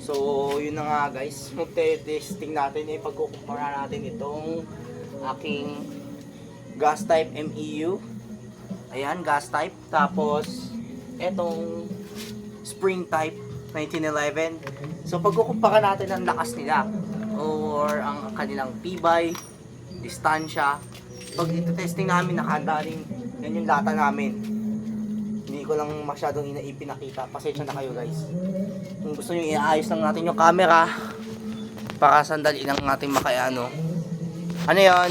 So, yun na nga guys. Magte-testing natin. Pagkukumpara natin itong aking gas type MEU. Ayan, gas type. Tapos, etong spring type 1911. So, pagkukumpara natin ang lakas nila or ang kanilang tibay, distansya. Pag ito-testing namin, nakahanda rin. Yan yung lata namin. Hindi ko lang masyadong ipinakita. Pasensya na kayo guys. Kung gusto nyo, iaayos lang natin yung camera para sandali lang natin makayano. Ano yun?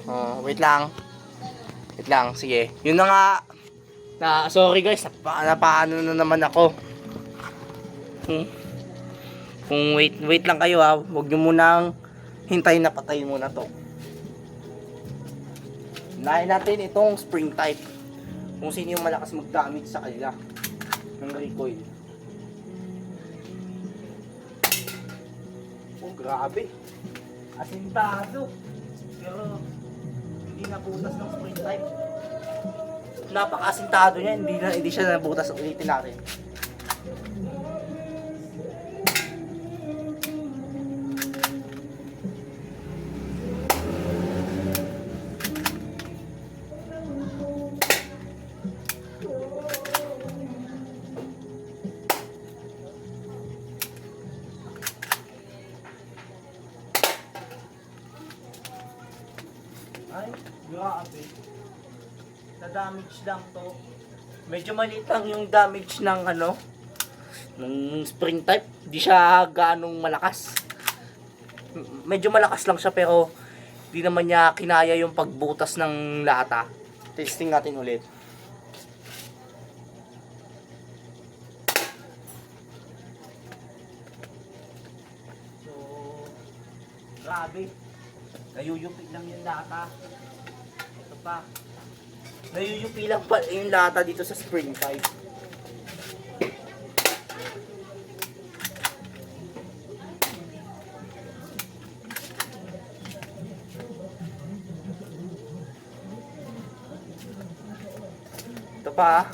Oh, wait lang. Wait lang, sige. Yun na nga. Sorry guys, napaano na naman ako. Kung wait lang kayo ha. Huwag nyo munang hintayin na patayin muna to. Unahin natin itong spring type. Kung sino yung malakas mag-damage sa kanila ng recoil. Oh, grabe. Asintado. Pero hindi nabutas ng spring type. Napaka-asintado niya, hindi siya nabutas. Ulitin natin. Ay, grabe. Na-damage lang to. Medyo maliit lang yung damage ng ng spring type. Di siya ganong malakas. Medyo malakas lang siya pero di naman niya kinaya yung pagbutas ng lata. Testing natin ulit. So, grabe. Nayuyupi lang yung lata. Ito pa. Nayuyupi lang pa yung lata dito sa spring type. Ito pa.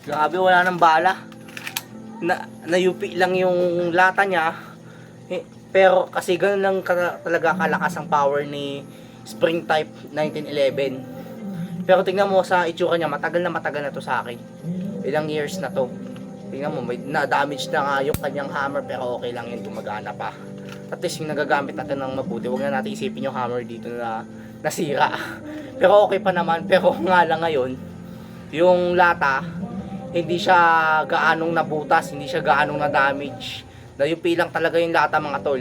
Grabe, wala nang bala. Nayupi lang yung lata niya. Pero kasi ganoon lang talaga kalakas ang power ni spring type 1911. Pero tingnan mo sa itsura niya, matagal na to sa akin. Ilang years na to. Tingnan mo, may na-damage na nga yung kanyang hammer pero okay lang yun, gumagana pa. At least yung nagagamit natin ng mabuti. Huwag na natin isipin yung hammer dito na nasira. Pero okay pa naman. Pero nga lang ngayon, yung lata, hindi siya gaanong nabutas, hindi siya gaanong na-damage. Nayupi lang talaga yung lata mga tol.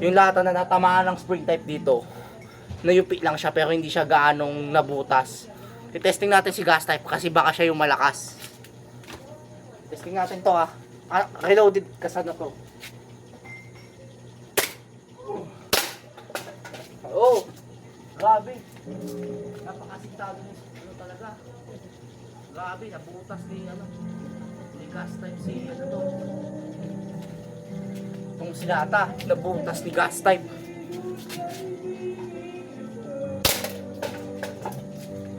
Yung lata na natamaan ng spring type dito, nayupi lang siya pero hindi siya gaanong nabutas. I-testing natin si gas type kasi baka siya yung malakas. Testing natin to ha. Reloaded kasi na to. Oh, grabe. Napakasintado nito talaga. Grabe, nabutas ni ni gas type si to. Kung silata, nabutas ni gas type.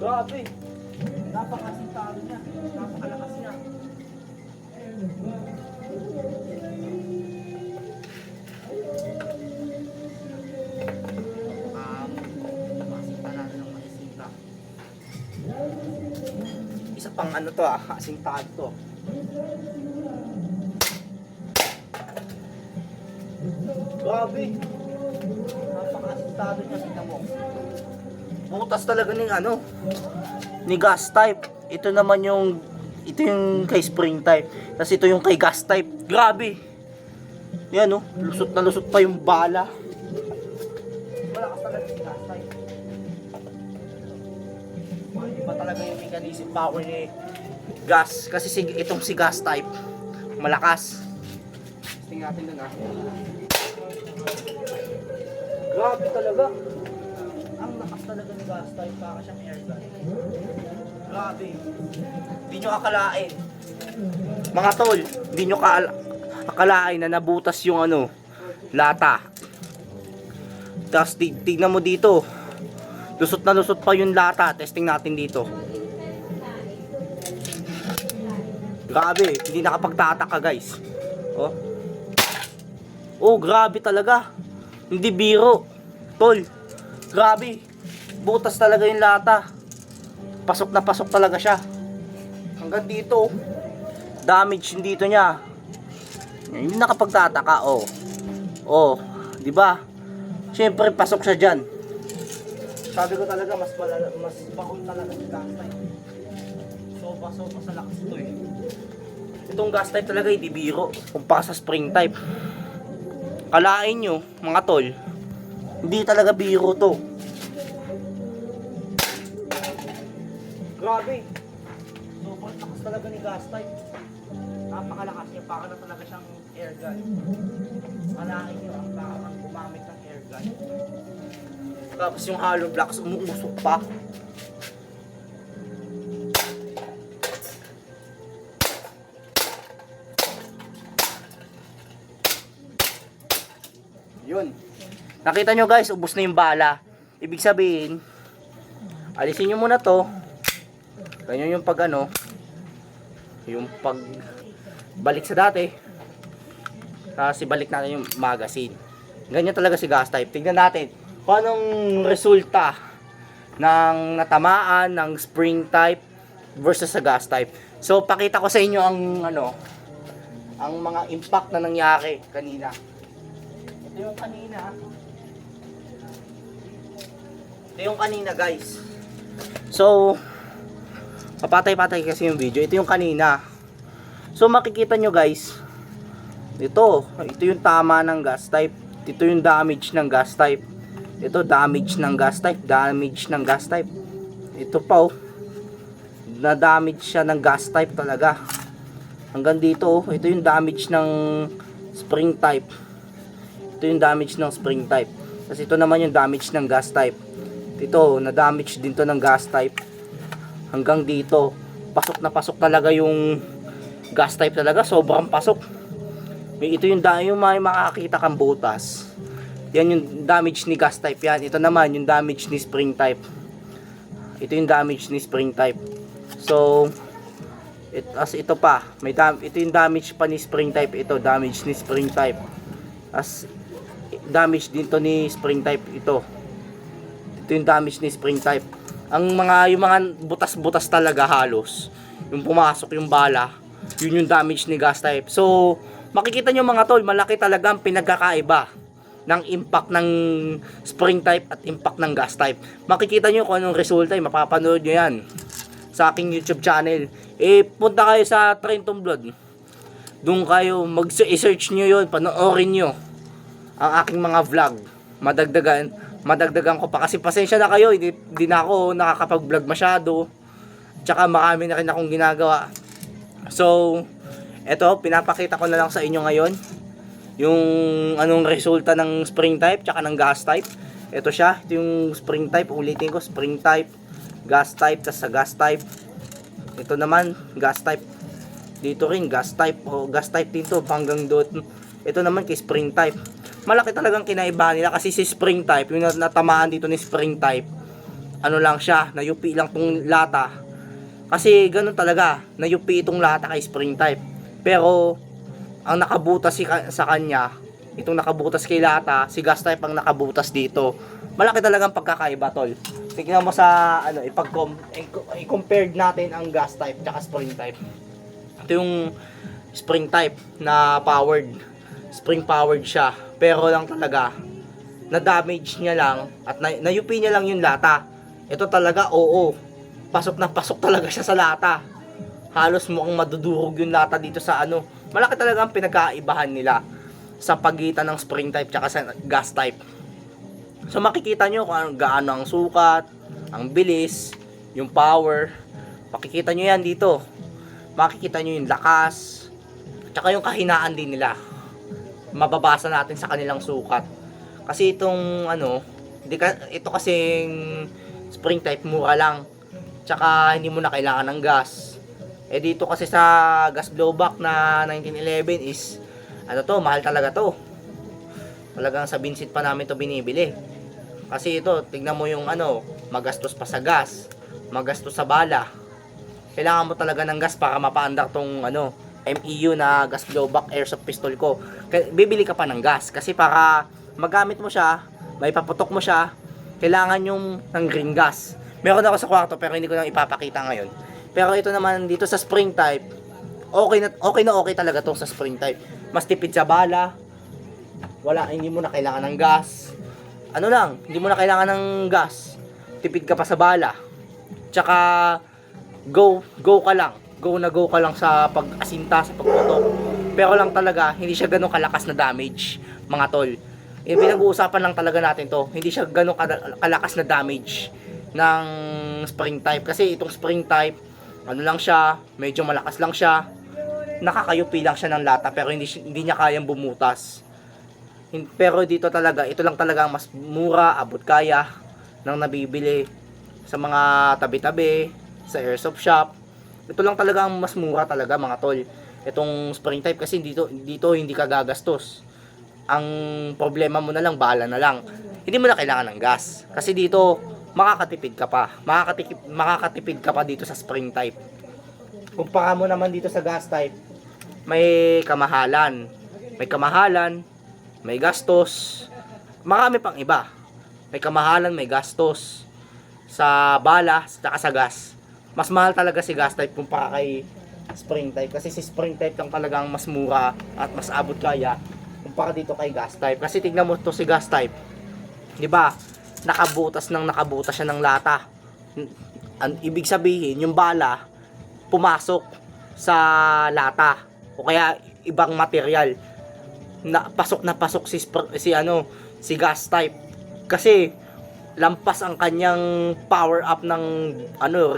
Grabe. Napakasintado niya. Napakalakas niya. Masinta natin ng masisinta. Isa pang to asintado to. Grabe. Napaka-asintado niya, tingnan mo. Butas talaga ni gas type. Ito yung kay spring type. Tapos ito yung kay gas type. Grabe. Yan lusot na lusot pa yung bala. Malakas talaga si gas type. Iba talaga yung mechanism power ni gas. Kasi itong si gas type, malakas. Tingnan natin na. Grabe talaga. Ang lakas talaga ng gas type, para siyang air gun. Grabe. Hindi nyo akalain. Mga tol, hindi nyo akalain na nabutas yung lata. Tapos tignan mo dito. Lusot na lusot pa yung lata. Testing natin dito. Grabe, hindi nakapagtataka guys. Oh. Oh, grabe talaga. Hindi biro. Tol, grabe. Butas talaga yung lata. Pasok na pasok talaga siya. Hanggang dito. Damage yung dito niya. Hindi nakapagtataka, oh. Oh, di ba? Siyempre pasok siya diyan. Sabi ko talaga mas bakol talaga yung gas type. Soba sa lakas ito eh. Itong gas type talaga hindi biro. Kumpara sa spring type. Kalain nyo, mga tol, hindi talaga biro to. Grabe. Sobrang lakas talaga ni gas type. Napakalakas niya, para na talaga siyang air gun. Kalain nyo, ang parang gumamit ng air gun. Tapos yung hollow blocks, umuusok pa. Yun. Nakita nyo guys, ubos na yung bala. Ibig sabihin, alisin nyo muna to. Ganyan yung pag ano, yung pag balik sa dati. Tapos ibalik natin yung magazine. Ganyan talaga si gas type. Tignan natin kung anong resulta ng natamaan ng spring type versus sa gas type. So pakita ko sa inyo ang ano, ang mga impact na nangyari kanina. Ito yung kanina. Ito yung kanina guys. So papatay-patay kasi yung video. Ito yung kanina. So makikita nyo guys, ito yung tama ng gas type. Ito yung damage ng gas type. Ito damage ng gas type, damage ng gas type. Ito pa oh, na damage siya ng gas type talaga. Hanggang dito oh, ito yung damage ng spring type. Ito yung damage ng spring type. Kasi ito naman yung damage ng gas type. Ito, na damage din to ng gas type. Hanggang dito, pasok na pasok talaga yung gas type talaga, sobrang pasok. Ito yung may makakita kang butas. Yan yung damage ni gas type yan. Ito naman yung damage ni spring type. Ito yung damage ni spring type. So, ito pa, ito yung damage pa ni spring type. Ito, damage ni spring type. As damage din to ni spring type ito. Ito yung damage ni spring type. Yung mga butas-butas talaga halos. Yung pumasok yung bala, yun yung damage ni gas type. So, makikita nyo mga tol, malaki talaga ang pinagkakaiba ng impact ng spring type at impact ng gas type. Makikita nyo kung anong resulta, mapapanood nyo yan sa aking YouTube channel. Punta kayo sa Trenton Blood. Doon kayo, mag-search nyo yun, panoorin nyo ang aking mga vlog. Madagdagan ko pa kasi pasensya na kayo, hindi na ako nakakapag-vlog masyado. Tsaka marami na rin akong ginagawa. So, eto, pinapakita ko na lang sa inyo ngayon yung anong resulta ng spring type tsaka ng gas type. Ito siya, ito yung spring type, ulitin ko, spring type, gas type, tas sa gas type. Ito naman, gas type. Dito rin, gas type, o gas type dito, hanggang doon. Ito naman kay spring type. Malaki talagang kinaibahan nila kasi si spring type, yung natamaan dito ni spring type, ano lang siya, nayupi lang tong lata. Kasi ganun talaga, nayupi itong lata kay spring type. Pero ang nakabutas sa kanya, itong nakabutas kay lata, si gas type ang nakabutas dito. Malaki talagang pagkakaiba tol. Tingnan mo sa ano, i-compare natin ang gas type at spring type. Ito yung spring type na powered. Spring powered siya. Pero lang talaga, na-damage niya lang at nayupi niya lang yung lata. Ito talaga, oo. Pasok na pasok talaga siya sa lata. Halos mukhang madudurog yung lata dito sa ano. Malaki talaga ang pinagkaibahan nila sa pagitan ng spring type at sa gas type. So makikita nyo kung gaano ang sukat, ang bilis, yung power. Makikita nyo yan dito. Makikita nyo yung lakas, at yung kahinaan din nila. Mababasa natin sa kanilang sukat. Kasi itong ano, ito kasing spring type mura lang. Tsaka hindi mo na kailangan ng gas. Dito kasi sa gas blowback na 1911 is ano to, mahal talaga to. Talagang sa Vincent pa namin to binibili. Kasi ito, tignan mo yung ano, magastos pa sa gas, magastos sa bala. Kailangan mo talaga ng gas para mapaandar tong MEU na gas blowback airsoft pistol ko. Bibili ka pa ng gas kasi para magamit mo siya, may paputok mo siya, kailangan yung ng green gas. Meron ako sa kwarto pero hindi ko lang ipapakita ngayon. Pero ito naman dito sa spring type, okay talaga to sa spring type. Mas tipid sa bala. Hindi mo na kailangan ng gas. Hindi mo na kailangan ng gas. Tipid ka pa sa bala. Tsaka go ka lang. Go ka lang sa pag-asinta, sa pagputok. Pero lang talaga, hindi siya ganun kalakas na damage, mga tol. Pinag-uusapan lang talaga natin to. Hindi siya ganun kalakas na damage ng spring type. Kasi itong spring type, lang siya, medyo malakas lang siya. Nakakayupi lang siya ng lata, pero hindi niya kayang bumutas. Pero dito talaga, ito lang talaga ang mas mura, abot kaya, ng nabibili sa mga tabi-tabi, sa airsoft shop. Ito lang talaga ang mas mura talaga, mga tol. Itong spring type kasi dito hindi ka gagastos. Ang problema mo na lang, bala na lang. Hindi mo na kailangan ng gas. Kasi dito, makakatipid ka pa. Makakatipid ka pa dito sa spring type. Kumpara mo naman dito sa gas type, may kamahalan. May gastos. Marami pang iba. May kamahalan, may gastos. Sa bala, saka sa gas. Mas mahal talaga si gas type kumpara kay spring type. Kasi si spring type lang talagang mas mura at mas abot kaya kumpara dito kay gas type. Kasi tignan mo to si gas type. 'Di ba? Nakabutas siya ng lata. Ibig sabihin, yung bala pumasok sa lata o kaya ibang material. Pasok si gas type. Kasi lampas ang kanyang power up ng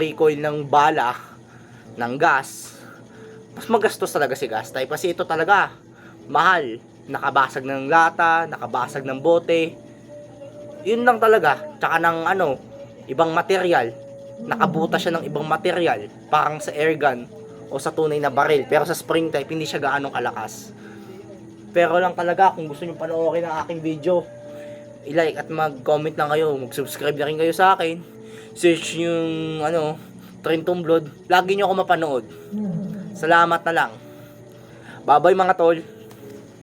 recoil ng bala ng gas. Mas magastos talaga si gas type kasi ito talaga mahal, nakabasag ng lata, nakabasag ng bote, yun lang talaga. Tsaka ng ibang material, nakabutas siya ng ibang material parang sa airgun o sa tunay na baril. Pero sa spring type hindi siya gaanong kalakas. Pero lang talaga, kung gusto nyo panoorin ang aking video, i-like at mag-comment lang kayo, mag-subscribe na rin kayo sa akin. Search yung Trenton Blood. Lagi nyo ako mapanood. Salamat na lang. Bye bye mga tol.